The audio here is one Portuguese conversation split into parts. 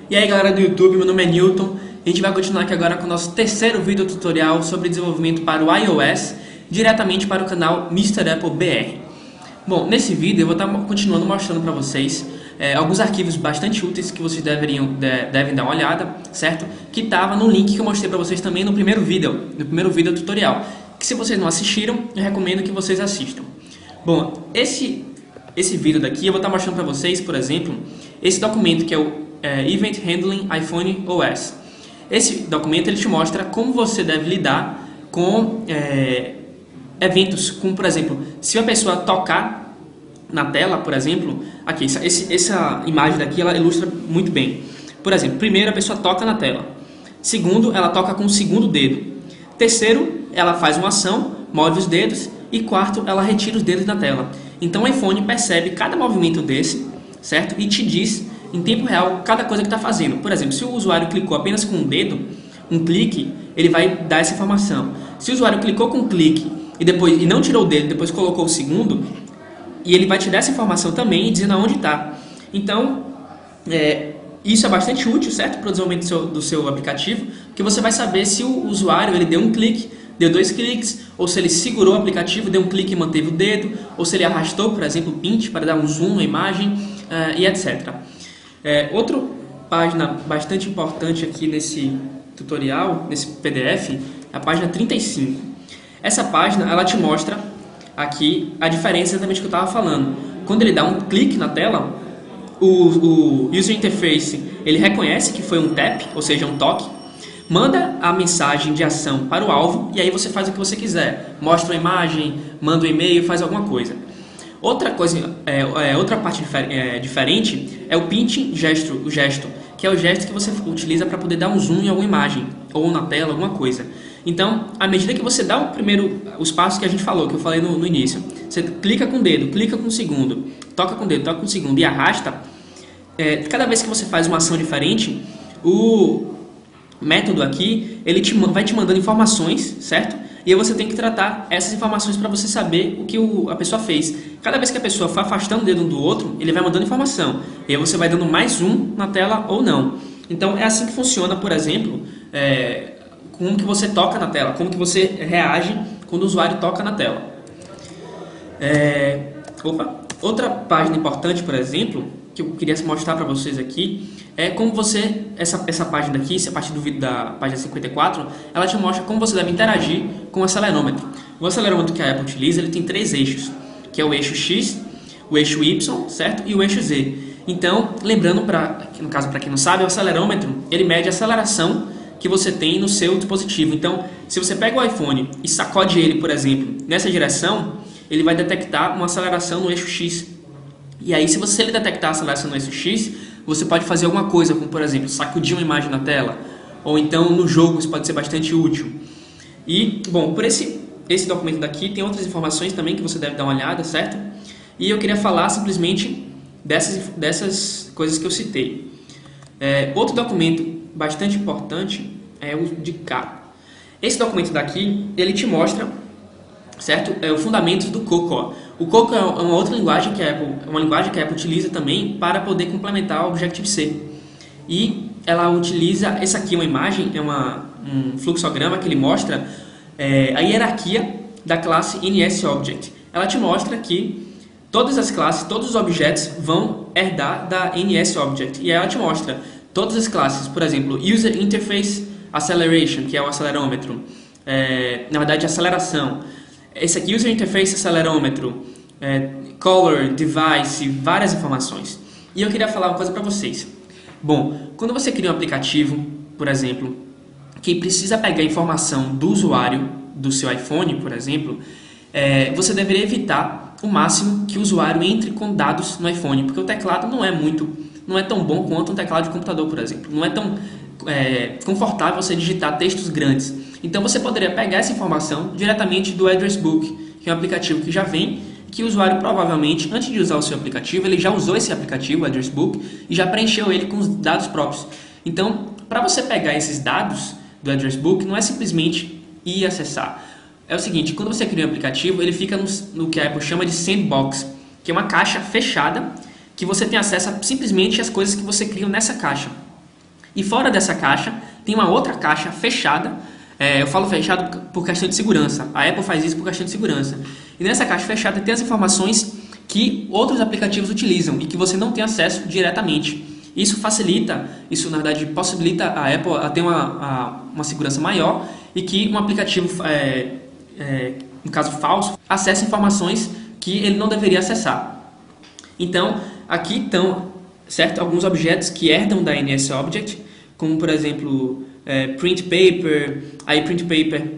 E aí galera do YouTube, meu nome é Newton. A gente vai continuar aqui agora com o nosso terceiro vídeo tutorial sobre desenvolvimento para o iOS, diretamente para o canal Mr. Apple BR. Bom, nesse vídeo eu vou estar continuando mostrando para vocês alguns arquivos bastante úteis que vocês devem dar uma olhada, certo? Que estava no link que eu mostrei para vocês também no primeiro vídeo tutorial, que se vocês não assistiram, eu recomendo que vocês assistam. Bom, esse vídeo daqui eu vou estar mostrando para vocês, por exemplo, esse documento que é o Event Handling iPhone OS. Esse documento ele te mostra como você deve lidar com eventos, como por exemplo, se a pessoa tocar na tela, por exemplo, aqui, essa imagem daqui ela ilustra muito bem. Por exemplo, primeiro a pessoa toca na tela, segundo ela toca com o segundo dedo, terceiro ela faz uma ação, move os dedos e quarto ela retira os dedos da tela. Então o iPhone percebe cada movimento desse, certo? E te diz em tempo real cada coisa que está fazendo. Por exemplo, se o usuário clicou apenas com um dedo, um clique, ele vai dar essa informação. Se o usuário clicou com um clique e não tirou o dedo, depois colocou o segundo, e ele vai te dar essa informação também, dizendo aonde está. Então, isso é bastante útil, certo? Para o desenvolvimento do seu aplicativo, porque você vai saber se o usuário ele deu um clique, deu dois cliques, ou se ele segurou o aplicativo, deu um clique e manteve o dedo, ou se ele arrastou, por exemplo, o Pinch para dar um zoom na imagem, e etc. Outra página bastante importante aqui nesse tutorial, nesse PDF, é a página 35. Essa página ela te mostra aqui a diferença exatamente que eu estava falando. Quando ele dá um clique na tela, o User Interface ele reconhece que foi um tap, ou seja, um toque, manda a mensagem de ação para o alvo e aí você faz o que você quiser. Mostra uma imagem, manda um e-mail, faz alguma coisa. Outra coisa, outra parte diferente é o pinch gesto, que é o gesto que você utiliza para poder dar um zoom em alguma imagem ou na tela, alguma coisa. Então, à medida que você dá os passos que a gente falou, que eu falei no início, você clica com o dedo, clica com o segundo, toca com o dedo, toca com o segundo e arrasta, cada vez que você faz uma ação diferente, o método aqui, ele vai te mandando informações, certo? E aí você tem que tratar essas informações para você saber o que a pessoa fez. Cada vez que a pessoa for afastando o dedo um do outro, ele vai mandando informação. E aí você vai dando mais zoom na tela ou não. Então é assim que funciona, por exemplo, como que você toca na tela, como que você reage quando o usuário toca na tela. Outra página importante, por exemplo, que eu queria mostrar para vocês aqui, é como você, essa página aqui, a partir do vídeo da página 54, ela te mostra como você deve interagir com o acelerômetro. O acelerômetro que a Apple utiliza, ele tem três eixos, que é o eixo X, o eixo Y, certo? E o eixo Z. Então, lembrando, no caso para quem não sabe, o acelerômetro, ele mede a aceleração que você tem no seu dispositivo. Então, se você pega o iPhone e sacode ele, por exemplo, nessa direção, ele vai detectar uma aceleração no eixo X. E aí, se ele detectar a aceleração no eixo X, você pode fazer alguma coisa, como por exemplo, sacudir uma imagem na tela, ou então no jogo isso pode ser bastante útil. E, bom, por esse documento daqui tem outras informações também que você deve dar uma olhada, certo? E eu queria falar simplesmente dessas coisas que eu citei. Outro documento bastante importante é o de cá. Esse documento daqui, ele te mostra, certo? O fundamento do Cocoa. O Cocoa é uma outra linguagem que a Apple utiliza também para poder complementar o Objective-C. E ela utiliza, essa aqui é uma imagem, um fluxograma que ele mostra a hierarquia da classe NSObject. Ela te mostra que todas as classes, todos os objetos vão herdar da NSObject. E ela te mostra todas as classes, por exemplo, User Interface Acceleration, que é o acelerômetro, na verdade aceleração. Esse aqui, User Interface Acelerômetro, Color, Device, várias informações. E eu queria falar uma coisa para vocês. Bom, quando você cria um aplicativo, por exemplo, que precisa pegar informação do usuário do seu iPhone, por exemplo, você deveria evitar o máximo que o usuário entre com dados no iPhone, porque o teclado não é tão bom quanto um teclado de computador, por exemplo. Não é tão confortável você digitar textos grandes. Então você poderia pegar essa informação diretamente do Address Book, que é um aplicativo que já vem, que o usuário provavelmente, antes de usar o seu aplicativo, ele já usou esse aplicativo, o Address Book, e já preencheu ele com os dados próprios. Então, para você pegar esses dados do Address Book, não é simplesmente ir acessar. É o seguinte, quando você cria um aplicativo, ele fica no que a Apple chama de Sandbox, que é uma caixa fechada, que você tem acesso a simplesmente as coisas que você cria nessa caixa. E fora dessa caixa, tem uma outra caixa fechada. Eu falo fechado por questão de segurança. A Apple faz isso por questão de segurança. E nessa caixa fechada tem as informações que outros aplicativos utilizam e que você não tem acesso diretamente. Isso facilita, isso na verdade possibilita a Apple a ter uma segurança maior e que um aplicativo, no caso falso, acesse informações que ele não deveria acessar. Então, aqui estão, certo, alguns objetos que herdam da NSObject, como por exemplo print paper, aí print paper,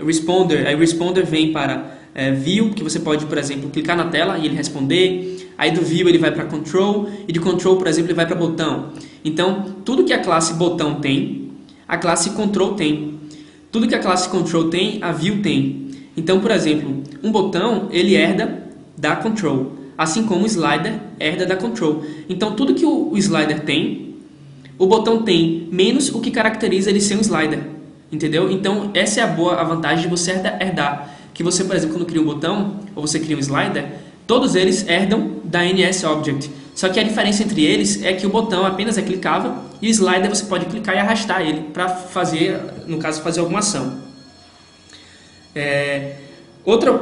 responder, aí responder vem para view, que você pode, por exemplo, clicar na tela e ele responder. Aí do view ele vai para control, e de control, por exemplo, ele vai para botão. Então, tudo que a classe botão tem, a classe control tem. Tudo que a classe control tem, a view tem. Então, por exemplo, um botão, ele herda da control, assim como o slider herda da control. Então, tudo que o slider tem, o botão tem, menos o que caracteriza ele ser um slider. Entendeu? Então, essa é a vantagem de você herdar. Que você, por exemplo, quando cria um botão, ou você cria um slider, todos eles herdam da NSObject. Só que a diferença entre eles é que o botão apenas é clicável e o slider você pode clicar e arrastar ele para fazer, no caso, fazer alguma ação. Outra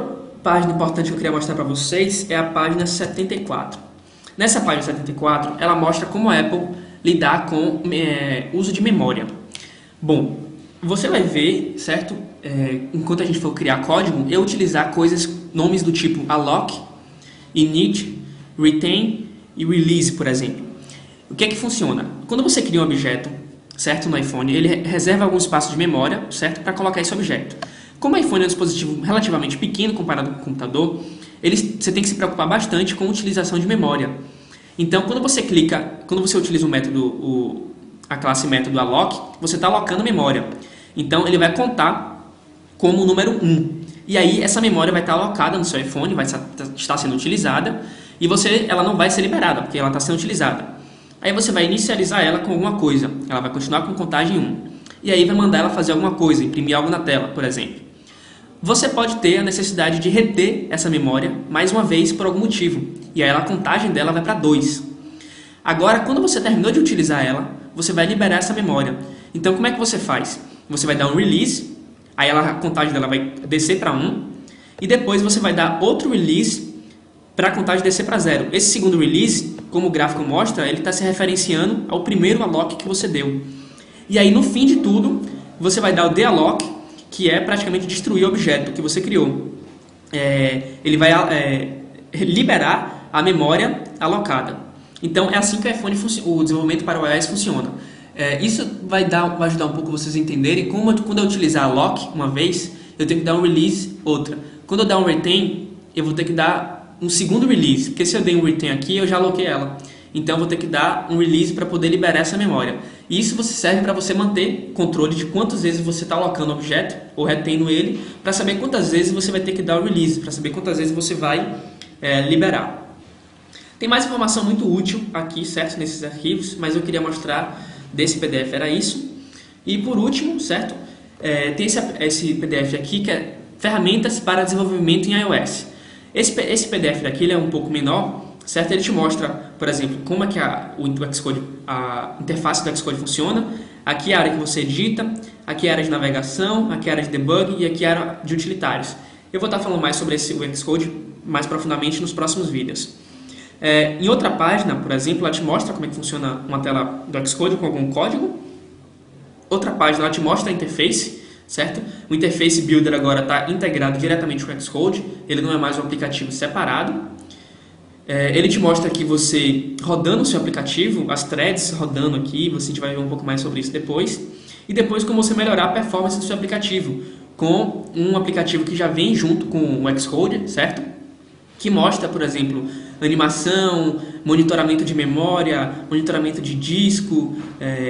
página importante que eu queria mostrar para vocês é a página 74. Nessa página 74, ela mostra como a Apple lidar com uso de memória. Bom, você vai ver, certo? Enquanto a gente for criar código, eu utilizar nomes do tipo alloc, init, retain e release, por exemplo. O que é que funciona? Quando você cria um objeto, certo, no iPhone, ele reserva algum espaço de memória, certo, para colocar esse objeto. Como o iPhone é um dispositivo relativamente pequeno comparado com o computador, você tem que se preocupar bastante com a utilização de memória. Então, quando você utiliza o método, a classe método alloc, você está alocando memória. Então, ele vai contar como o número 1. E aí, essa memória vai estar alocada no seu iPhone, vai estar sendo utilizada, e ela não vai ser liberada, porque ela está sendo utilizada. Aí você vai inicializar ela com alguma coisa. Ela vai continuar com contagem 1. E aí vai mandar ela fazer alguma coisa, imprimir algo na tela, por exemplo. Você pode ter a necessidade de reter essa memória mais uma vez por algum motivo. E aí a contagem dela vai para 2. Agora, quando você terminou de utilizar ela, você vai liberar essa memória. Então, como é que você faz? Você vai dar um release, aí a contagem dela vai descer para 1, e depois você vai dar outro release para a contagem descer para 0. Esse segundo release, como o gráfico mostra, ele está se referenciando ao primeiro alloc que você deu. E aí, no fim de tudo, você vai dar o dealloc, que é praticamente destruir o objeto que você criou. Ele vai liberar a memória alocada. Então, é assim que o desenvolvimento para o iOS funciona. Isso vai ajudar um pouco vocês a entenderem como quando eu utilizar a lock uma vez, eu tenho que dar um release outra. Quando eu dar um retain, eu vou ter que dar um segundo release, porque se eu dei um retain aqui, eu já aloquei ela. Então, eu vou ter que dar um release para poder liberar essa memória. E isso serve para você manter controle de quantas vezes você está alocando o objeto, ou retendo ele, para saber quantas vezes você vai ter que dar o release, para saber quantas vezes você vai liberar. Tem mais informação muito útil aqui, certo, nesses arquivos, mas eu queria mostrar desse PDF, era isso. E por último, certo, tem esse PDF aqui que é ferramentas para desenvolvimento em iOS. Esse PDF daqui ele é um pouco menor, certo? Ele te mostra, por exemplo, como é que a interface do Xcode funciona. Aqui é a área que você edita, aqui é a área de navegação, aqui é a área de debug e aqui é a área de utilitários. Eu vou estar falando mais sobre o Xcode mais profundamente nos próximos vídeos. Em outra página, por exemplo, ela te mostra como é que funciona uma tela do Xcode com algum código. Outra página, ela te mostra a interface, certo? O Interface Builder agora está integrado diretamente com o Xcode, ele não é mais um aplicativo separado. Ele te mostra aqui você rodando o seu aplicativo, as threads rodando aqui, você vai ver um pouco mais sobre isso depois. E depois como você melhorar a performance do seu aplicativo, com um aplicativo que já vem junto com o Xcode, certo? Que mostra, por exemplo, animação, monitoramento de memória, monitoramento de disco,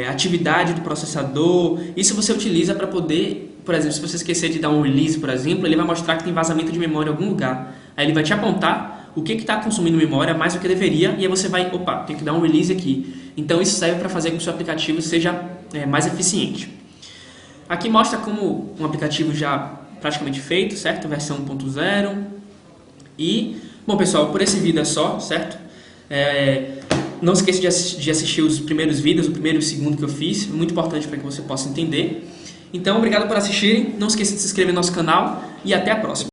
atividade do processador. Isso você utiliza para poder, por exemplo, se você esquecer de dar um release, por exemplo, ele vai mostrar que tem vazamento de memória em algum lugar. Aí ele vai te apontar o que está consumindo memória mais do que deveria, e aí você vai, tem que dar um release aqui. Então isso serve para fazer com que o seu aplicativo seja mais eficiente. Aqui mostra como um aplicativo já praticamente feito, certo? Versão 1.0. E, bom pessoal, por esse vídeo é só, certo? Não esqueça de assistir os primeiros vídeos, o primeiro e o segundo que eu fiz, muito importante para que você possa entender. Então, obrigado por assistirem, não esqueça de se inscrever no nosso canal e até a próxima.